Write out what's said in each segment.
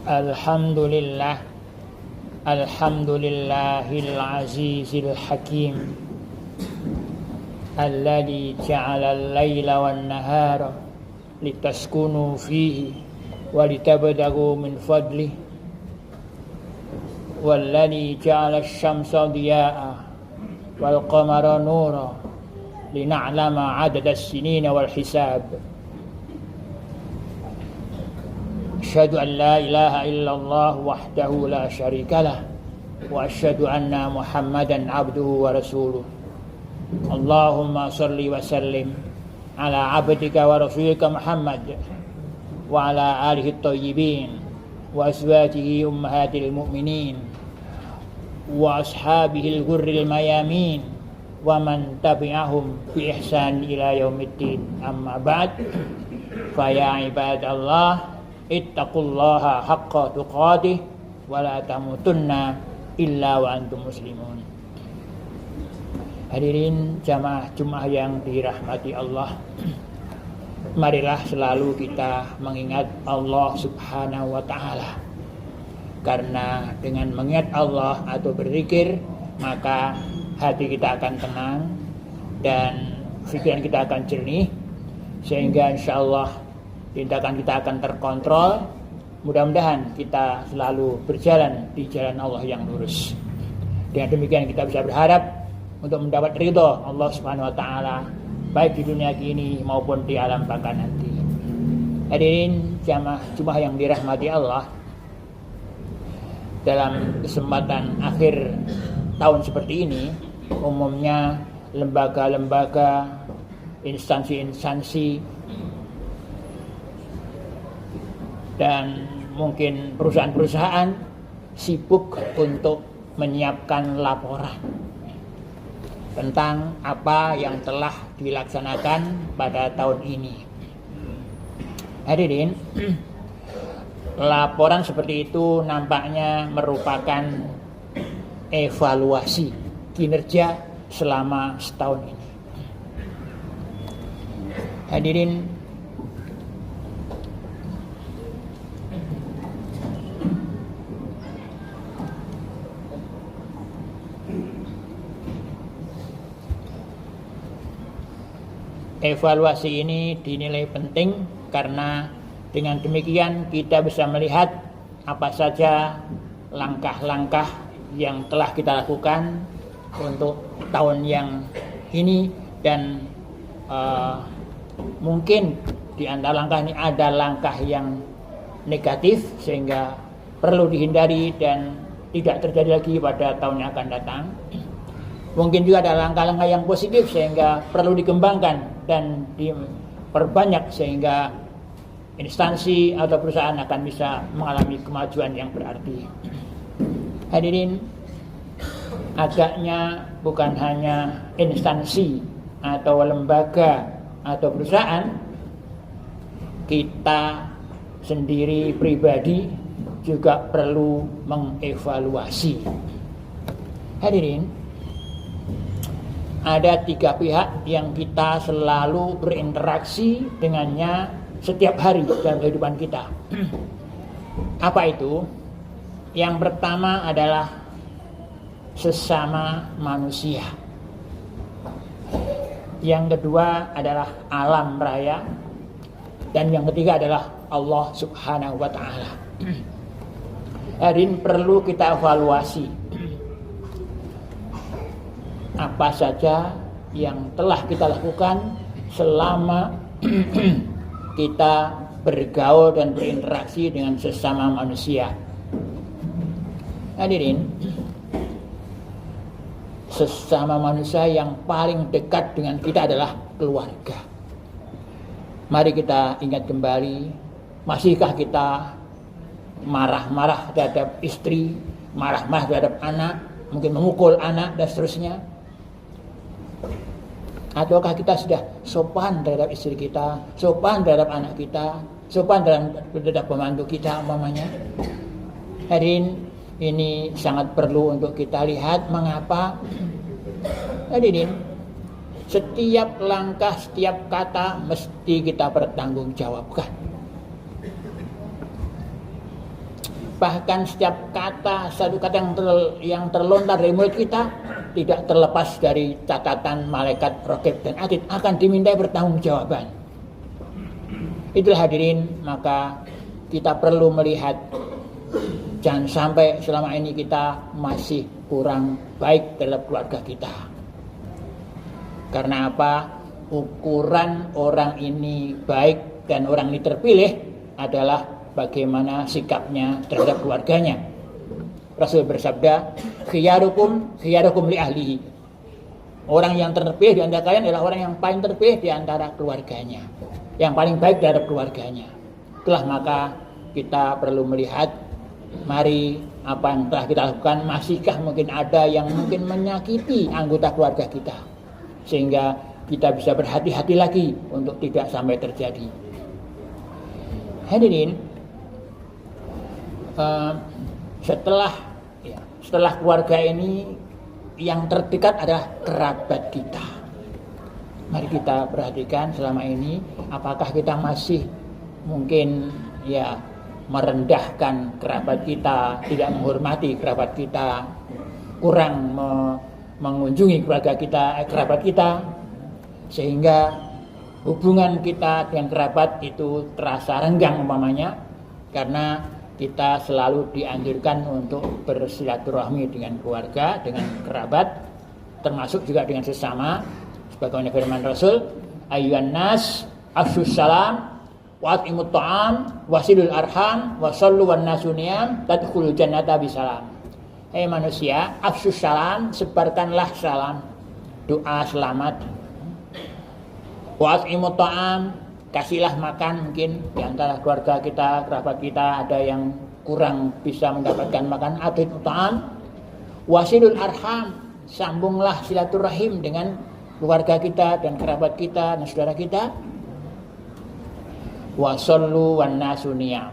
Alhamdulillah, alhamdulillahil azizil hakim, alladzi ja'ala al-laila wan nahara litaskunu fihi wa litabtaghu min fadlihi, walladzi ja'ala asy-syamsa diya'a wal qamara nura lina'lama 'adada as-sinina wal hisab. Asyhadu an la ilaha illallah wahdahu la syarikalah wa asyhadu anna Muhammadan abduhu wa rasuluh. Allahumma shalli wa sallim ala abdika wa rasulika Muhammad wa ala alihi thayyibin wa azwajihi ummahatil mu'minin wa ashabihi al-ghurril mayamin wa man tabi'ahum bi ihsan ila yaumiddin. Amma ba'd, fa ya ibadallah ittaqullaha haqqa tuqatih wa la tamutunna illa wa antum muslimun. Hadirin jamaah Jumat yang dirahmati Allah, marilah selalu kita mengingat Allah Subhanahu wa ta'ala, karena dengan mengingat Allah atau berzikir maka hati kita akan tenang dan pikiran kita akan jernih, sehingga insyaallah tindakan kita akan terkontrol. Mudah-mudahan kita selalu berjalan di jalan Allah yang lurus. Dengan demikian kita bisa berharap untuk mendapat ridho Allah Subhanahu wa ta'ala, baik di dunia ini maupun di alam baka nanti. Hadirin jamaah Jumat yang dirahmati Allah, dalam kesempatan akhir tahun seperti ini, umumnya lembaga-lembaga, instansi-instansi, dan mungkin perusahaan-perusahaan sibuk untuk menyiapkan laporan tentang apa yang telah dilaksanakan pada tahun ini. Hadirin, laporan seperti itu nampaknya merupakan evaluasi kinerja selama setahun ini. Hadirin, evaluasi ini dinilai penting karena dengan demikian kita bisa melihat apa saja langkah-langkah yang telah kita lakukan untuk tahun yang ini, dan mungkin di antara langkah ini ada langkah yang negatif sehingga perlu dihindari dan tidak terjadi lagi pada tahun yang akan datang. Mungkin juga ada langkah-langkah yang positif sehingga perlu dikembangkan dan diperbanyak sehingga instansi atau perusahaan akan bisa mengalami kemajuan yang berarti. Hadirin, agaknya bukan hanya instansi atau lembaga atau perusahaan, kita sendiri pribadi juga perlu mengevaluasi. Hadirin, ada 3 pihak yang kita selalu berinteraksi dengannya setiap hari dalam kehidupan kita. Apa itu? Yang pertama adalah sesama manusia. Yang kedua adalah alam raya. Dan yang ketiga adalah Allah Subhanahu wa ta'ala. Hadirin, perlu kita evaluasi apa saja yang telah kita lakukan selama kita bergaul dan berinteraksi dengan sesama manusia. Hadirin, sesama manusia yang paling dekat dengan kita adalah keluarga. Mari kita ingat kembali, masihkah kita marah-marah terhadap istri, marah-marah terhadap anak, mungkin memukul anak dan seterusnya? Ataukah kita sudah sopan terhadap istri kita, sopan terhadap anak kita, sopan terhadap pembantu kita umpamanya? Hadirin, ini sangat perlu untuk kita lihat. Mengapa? Hadirin, setiap langkah, setiap kata mesti kita pertanggungjawabkan. bahkan setiap kata, satu kata yang terlontar dari mulut kita tidak terlepas dari catatan malaikat raqib dan atid, akan dimintai pertanggungjawaban. Itulah hadirin, maka kita perlu melihat jangan sampai selama ini kita masih kurang baik terhadap keluarga kita. Karena apa? Ukuran orang ini baik dan orang ini terpilih adalah bagaimana sikapnya terhadap keluarganya. Rasul bersabda, khiyarukum li ahlihi. Orang yang terpilih di antara kalian adalah orang yang paling terpilih di antara keluarganya, yang paling baik terhadap keluarganya. Itulah maka kita perlu melihat, mari apa yang telah kita lakukan, masihkah mungkin ada yang mungkin menyakiti anggota keluarga kita, sehingga kita bisa berhati-hati lagi untuk tidak sampai terjadi. Hadirin, setelah keluarga ini yang terdekat adalah kerabat kita. Mari kita perhatikan selama ini apakah kita masih mungkin merendahkan kerabat kita, tidak menghormati kerabat kita, kurang mengunjungi kerabat kita, sehingga hubungan kita dengan kerabat itu terasa renggang umpamanya, karena kita selalu dianjurkan untuk bersilaturahmi dengan keluarga, dengan kerabat, termasuk juga dengan sesama, sebagaimana firman Rasul, ayyuhan nas afshus salam wa at'imut ta'am wasilul arham wa sallu wan nasu niyam tadkhulul jannata bisalam. Hai manusia, afshus salam, sebarkanlah salam, doa selamat. Wa at'imut ta'am, kasihlah makan. Mungkin di antara keluarga kita, kerabat kita ada yang kurang bisa mendapatkan makan, at'imut ta'am. Wasilul arham, sambunglah silaturahim dengan keluarga kita dan kerabat kita dan saudara kita. Wa sallu wan nasu niyam,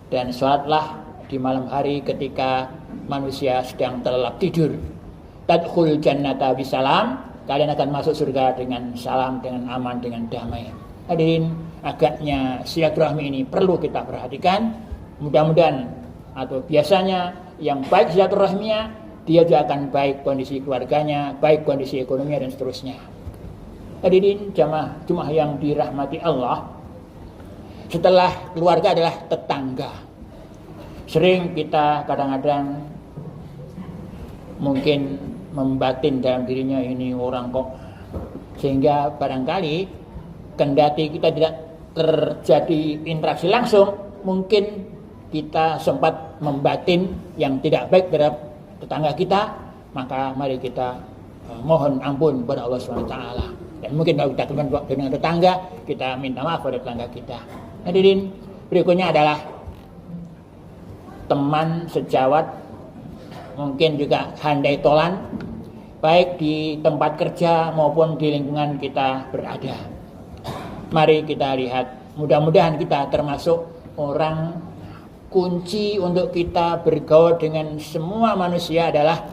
dan salatlah di malam hari ketika manusia sedang terlelap tidur. Tadkhul jannata bisalam, kalian akan masuk surga dengan salam, dengan aman, dengan damai. Hadirin, agaknya silaturahmi ini perlu kita perhatikan. Mudah-mudahan atau biasanya yang baik silaturahminya, dia juga akan baik kondisi keluarganya, baik kondisi ekonominya dan seterusnya. Hadirin jamaah yang dirahmati Allah, setelah keluarga adalah tetangga. Sering kita kadang-kadang mungkin membatin dalam dirinya, ini orang kok, sehingga barangkali kendati kita tidak terjadi interaksi langsung, mungkin kita sempat membatin yang tidak baik terhadap tetangga kita, maka mari kita mohon ampun kepada Allah SWT. Dan mungkin kalau kita dengan tetangga, kita minta maaf pada tetangga kita. Hadirin, berikutnya adalah teman sejawat, mungkin juga handai tolan, baik di tempat kerja maupun di lingkungan kita berada. Mari kita lihat, mudah-mudahan kita termasuk orang kunci untuk kita bergaul dengan semua manusia adalah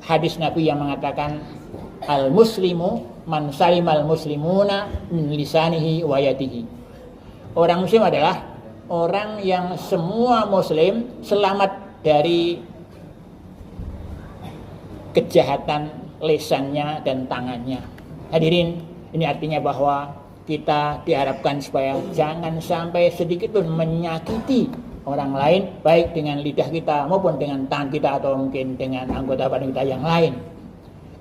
hadis Nabi yang mengatakan, al-muslimu man salimal muslimuna min lisanihi wa yadihi. Orang muslim adalah orang yang semua muslim selamat dari kejahatan lisannya dan tangannya. Hadirin, ini artinya bahwa kita diharapkan supaya jangan sampai sedikit pun menyakiti orang lain, baik dengan lidah kita maupun dengan tangan kita atau mungkin dengan anggota badan kita yang lain.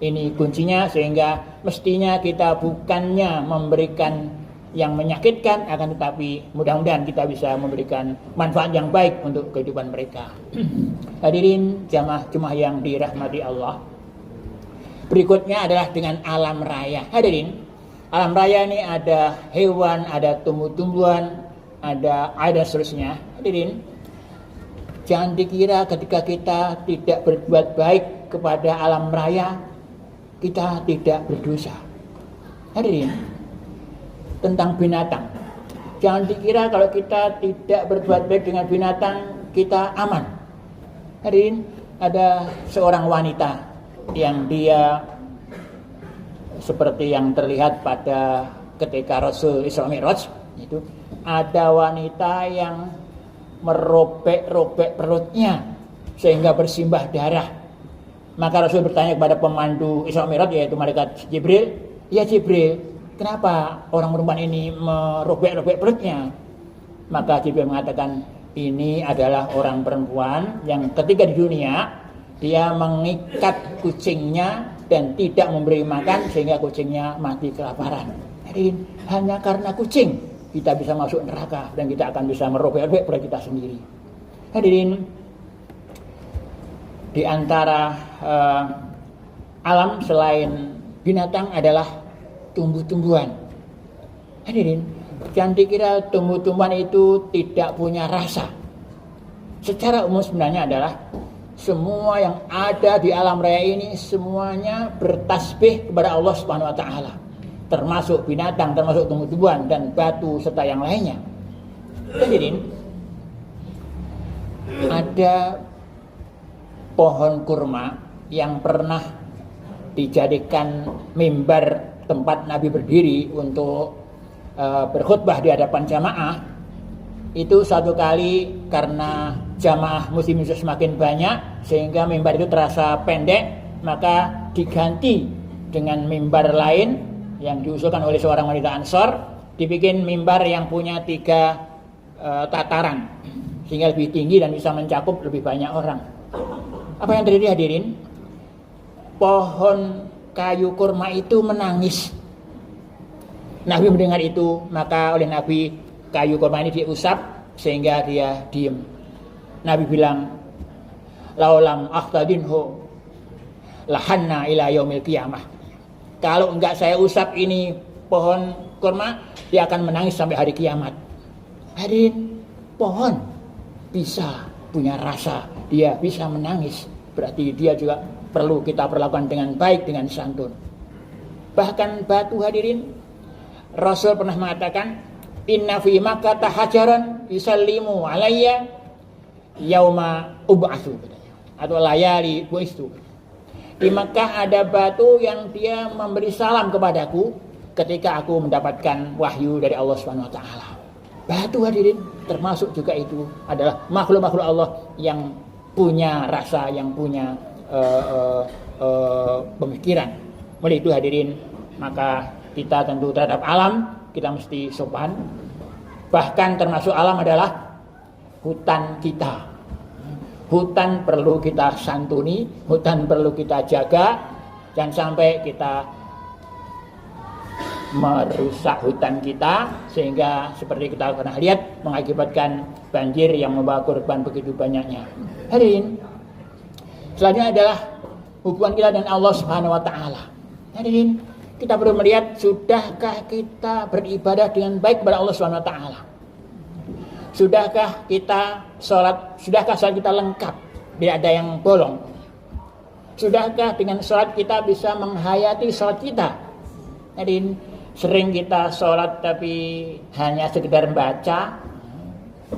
Ini kuncinya, sehingga mestinya kita bukannya memberikan yang menyakitkan, akan tetapi mudah-mudahan kita bisa memberikan manfaat yang baik untuk kehidupan mereka. Hadirin jamaah yang dirahmati Allah, berikutnya adalah dengan alam raya. Hadirin, alam raya ini ada hewan, ada tumbuh-tumbuhan, ada air dan seterusnya. Hadirin, jangan dikira ketika kita tidak berbuat baik kepada alam raya, kita tidak berdosa. Hadirin, tentang binatang, jangan dikira kalau kita tidak berbuat baik dengan binatang, kita aman. Hadirin, ada seorang wanita yang dia seperti yang terlihat pada ketika Rasul Isra Mi'raj, itu ada wanita yang merobek-robek perutnya sehingga bersimbah darah. Maka Rasul bertanya kepada pemandu Isra Mi'raj, yaitu malaikat Jibril, "Ya Jibril, kenapa orang perempuan ini merobek-robek perutnya?" Maka Jibril mengatakan, ini adalah orang perempuan yang ketika di dunia dia mengikat kucingnya dan tidak memberi makan sehingga kucingnya mati kelaparan. Jadi hanya karena kucing kita bisa masuk neraka dan kita akan bisa merobek-robek perut kita sendiri. Hadirin, di antara alam selain binatang adalah tumbuh-tumbuhan. Hadirin, jangan dikira tumbuh-tumbuhan itu tidak punya rasa. Secara umum sebenarnya adalah semua yang ada di alam raya ini semuanya bertasbih kepada Allah Subhanahu wa taala. Termasuk binatang, termasuk tumbuh-tumbuhan dan batu serta yang lainnya. Hadirin, ada pohon kurma yang pernah dijadikan mimbar tempat Nabi berdiri untuk berkhutbah di hadapan jamaah. Itu satu kali karena jamaah muslim itu semakin banyak sehingga mimbar itu terasa pendek, maka diganti dengan mimbar lain yang diusulkan oleh seorang wanita Ansor, dibikin mimbar yang punya 3 tataran sehingga lebih tinggi dan bisa mencakup lebih banyak orang. Apa yang terjadi hadirin? Pohon kayu kurma itu menangis. Nabi mendengar itu, maka oleh Nabi kayu kurma ini diusap sehingga dia diam. Nabi bilang, "Laulam akhtadinhu lahanna ila yaumil qiyamah." Kalau enggak saya usap ini pohon kurma, dia akan menangis sampai hari kiamat. Hadirin, pohon bisa punya rasa, dia bisa menangis. Berarti dia juga perlu kita perlakukan dengan baik, dengan santun. Bahkan batu hadirin, Rasul pernah mengatakan, "Inna fi Makkah hajaran yusallimu alayya yauma ub'atsu," atau layali bu'istu. Di Makkah ada batu yang dia memberi salam kepadaku ketika aku mendapatkan wahyu dari Allah Subhanahu wa taala. Batu hadirin termasuk juga itu adalah makhluk-makhluk Allah yang punya rasa, yang punya pemikiran. Oleh itu hadirin, maka kita tentu terhadap alam kita mesti sopan. Bahkan termasuk alam adalah hutan kita. Hutan perlu kita santuni, hutan perlu kita jaga. Jangan sampai kita merusak hutan kita sehingga seperti kita pernah lihat mengakibatkan banjir yang membawa korban begitu banyaknya. Hadirin, selanjutnya adalah hubungan kita dengan Allah Subhanahu wa taala. Hadirin, kita perlu melihat, sudahkah kita beribadah dengan baik kepada Allah Subhanahu wa taala? Sudahkah kita sholat, sudahkah sholat kita lengkap, tidak ada yang bolong? Sudahkah dengan sholat kita bisa menghayati sholat kita? Hadirin, sering kita sholat tapi hanya sekedar baca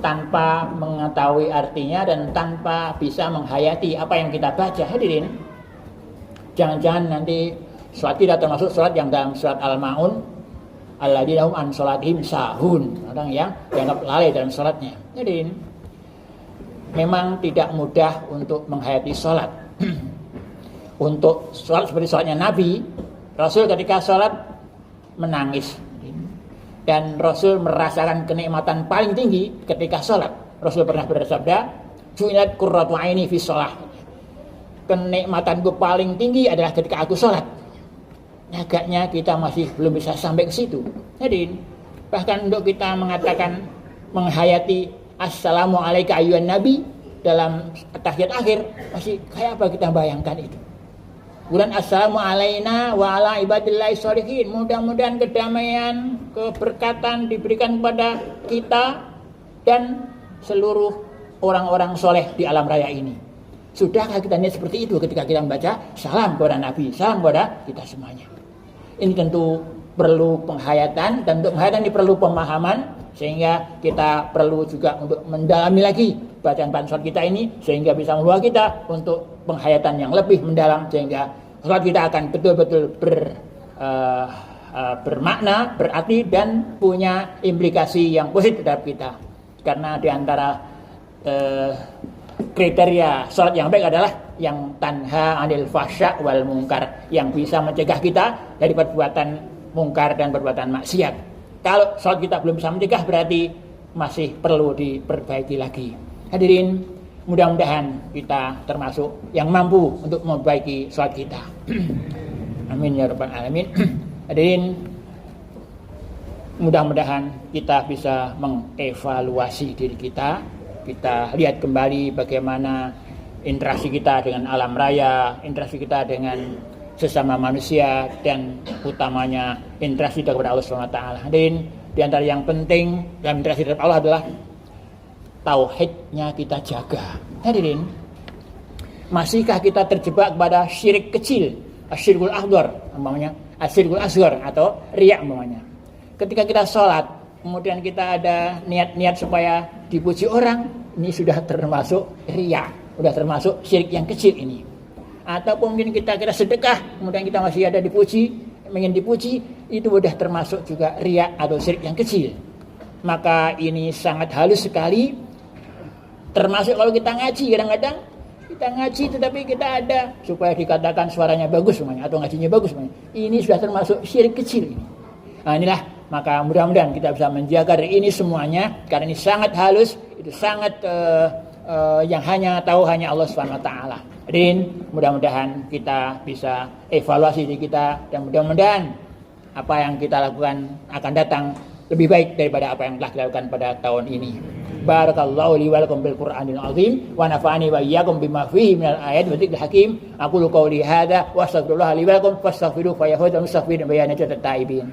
tanpa mengetahui artinya dan tanpa bisa menghayati apa yang kita baca. Hadirin, jangan-jangan nanti sholat tidak termasuk sholat yang dalam surat Al-Ma'un, alladzina hum an sholatihim sahun, orang yang dianggap lalai dalam sholatnya. Hadirin, memang tidak mudah untuk menghayati sholat. Untuk sholat seperti sholatnya Nabi, Rasul ketika sholat menangis. Dan Rasul merasakan kenikmatan paling tinggi ketika sholat. Rasul pernah bersabda, "Ju'ilat qurratu aini fi sholah." Kenikmatanku paling tinggi adalah ketika aku sholat. Agaknya kita masih belum bisa sampai ke situ. Jadi bahkan untuk kita mengatakan menghayati assalamu alayka ayyuhan nabi dalam tahiyat akhir masih kayak apa kita bayangkan itu. Bulan assalamu alayna wa ala ibadillahi sholihin. Mudah-mudahan kedamaian, keberkatan diberikan kepada kita dan seluruh orang-orang soleh di alam raya ini. Sudahkah kita niat seperti itu ketika kita membaca salam kepada Nabi, salam kepada kita semuanya? Ini tentu perlu penghayatan, dan untuk penghayatan ini perlu pemahaman, sehingga kita perlu juga untuk mendalami lagi bacaan sholat kita ini sehingga bisa membawa kita untuk penghayatan yang lebih mendalam, sehingga sholat kita akan betul-betul bermakna, berarti dan punya implikasi yang positif terhadap kita. Karena di antara kriteria salat yang baik adalah yang tanha 'anil fahsya wal munkar, yang bisa mencegah kita dari perbuatan mungkar dan perbuatan maksiat. Kalau salat kita belum bisa mencegah, berarti masih perlu diperbaiki lagi. Hadirin, mudah-mudahan kita termasuk yang mampu untuk memperbaiki salat kita. Amin ya rabbal alamin. Hadirin, mudah-mudahan kita bisa mengevaluasi diri kita. Kita lihat kembali bagaimana interaksi kita dengan alam raya, interaksi kita dengan sesama manusia, dan utamanya interaksi kita kepada Allah SWT. Hadirin, di antara yang penting dalam interaksi terhadap Allah adalah tauhidnya kita jaga. Hadirin, masihkah kita terjebak pada syirik kecil, asyirkul akbar, umpamanya asyirkul asghar atau riya umpamanya. Ketika kita sholat, kemudian kita ada niat-niat supaya dipuji orang, ini sudah termasuk riya, sudah termasuk syirik yang kecil ini. Ataupun mungkin kita sedekah, kemudian kita masih ada dipuji, ingin dipuji, itu sudah termasuk juga riya atau syirik yang kecil. Maka ini sangat halus sekali. Termasuk kalau kita ngaji, kadang-kadang kita ngaji tetapi kita ada supaya dikatakan suaranya bagus semuanya atau ngajinya bagus semuanya. Ini sudah termasuk syirik kecil ini. Nah, inilah, maka mudah-mudahan kita bisa menjaga ini semuanya, karena ini sangat halus, itu sangat yang tahu hanya Allah SWT. Dan mudah-mudahan kita bisa evaluasi diri kita, dan mudah-mudahan apa yang kita lakukan akan datang lebih baik daripada apa yang telah dilakukan pada tahun ini. Barakallahu li wa lakum bil Qur'anil azim wa nafa'ani wa iyyakum bima fihi minal ayati wa dzikril hakim. Aqulu qawli hadza wa astaghfirullah li wa lakum fastaghfiruhu fa yaghfiru mustaghfirin wa yanajat at-taibin.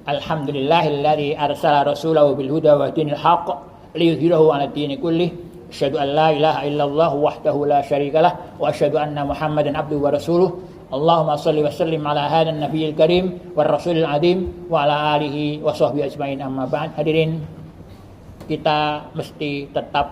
Alhamdulillahilladzi arsala rasulahu bil huda wa dinil haqq liyudhhirahu 'ala dini kullih. Asyhadu an la ilaha illallah wahdahu la syarikalah wa asyhadu anna Muhammadan abduhu wa rasuluh. Allahumma shalli wa sallim ala hadzal nabiyil karim war rasulil azim wa ala alihi wa sahbihi ajmain, amma ba'd. Hadirin, kita mesti tetap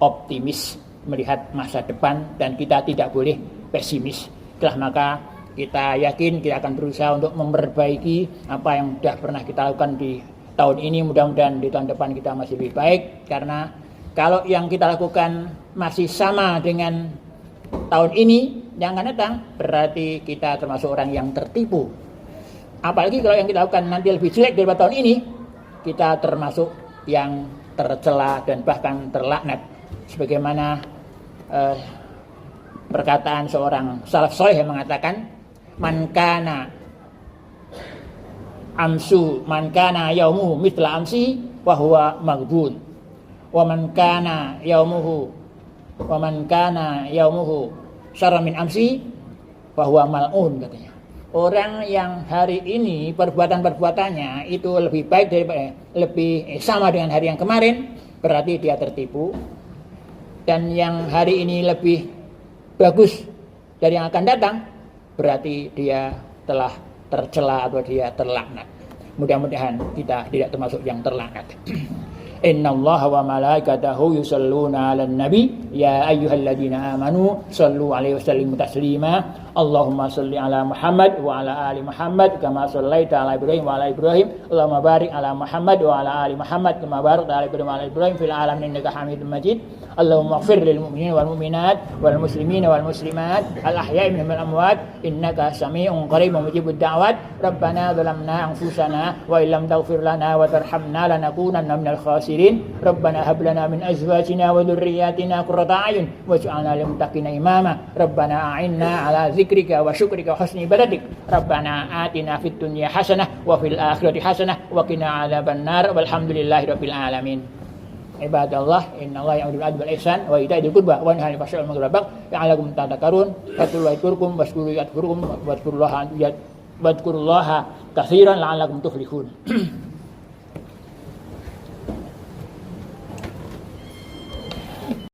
optimis melihat masa depan dan kita tidak boleh pesimis. Itulah maka kita yakin kita akan berusaha untuk memperbaiki apa yang sudah pernah kita lakukan di tahun ini. Mudah-mudahan di tahun depan kita masih lebih baik, karena kalau yang kita lakukan masih sama dengan tahun ini yang akan datang, berarti kita termasuk orang yang tertipu. Apalagi kalau yang kita lakukan nanti lebih jelek daripada tahun ini, kita termasuk yang tercela dan bahkan terlaknat. Sebagaimana perkataan seorang salaf saleh yang mengatakan, man kana yaumuhu mithla amsi wa huwa maghbun wa man kana yaumuhu syarra min amsi wa huwa mal'un, katanya. Orang yang hari ini perbuatan-perbuatannya itu lebih baik daripada sama dengan hari yang kemarin, berarti dia tertipu. Dan yang hari ini lebih bagus dari yang akan datang, berarti dia telah tercela atau dia terlaknat. Mudah-mudahan kita tidak termasuk yang terlaknat. Innallaha wa malaikatahu yusholluna 'alan nabi ya ayyuhalladzina amanu shallu 'alaihi wasallimu taslima. Allahumma shalli 'ala Muhammad wa 'ala ali Muhammad kama shallaita 'ala Ibrahim wa 'ala Ibrahim. Allahumma barik 'ala Muhammad wa 'ala ali Muhammad kama barakta 'ala Ibrahim wa 'ala Ibrahim fil 'alamin innaka Hamidum Majid. Allahumma ighfir lil mu'minina wal mu'minat wal muslimina wal muslimat al ahya'i minhum wal amwat innaka samii'un qariibun mujibud da'wat. Rabbana zalamna anfusana wa illam taghfir lana wa tarhamna lanakunanna minal khasirin. Rabbana hab lana min azwajina wa dhurriyyatina qurrata a'yun waj'alna lil muttaqina imama. Rabbana a'inna 'ala dzikrika wa syukrika wa husni ibadatik. Rabbana atina fid dunya hasanah wa fil akhirati hasanah wa qina 'adzabannar. Walhamdulillahirabbil alamin. Ibadallah, innallaha ya'muru bil 'adli wal ihsan wa ita'i dzil qurba wa yanha 'anil fahsya'i wal munkari wal baghi ya'lamukum tadhakkarun. Fadhkurukum washkuru yadhkurukum wadhkurullaha katsiran la'allakum tuflihun.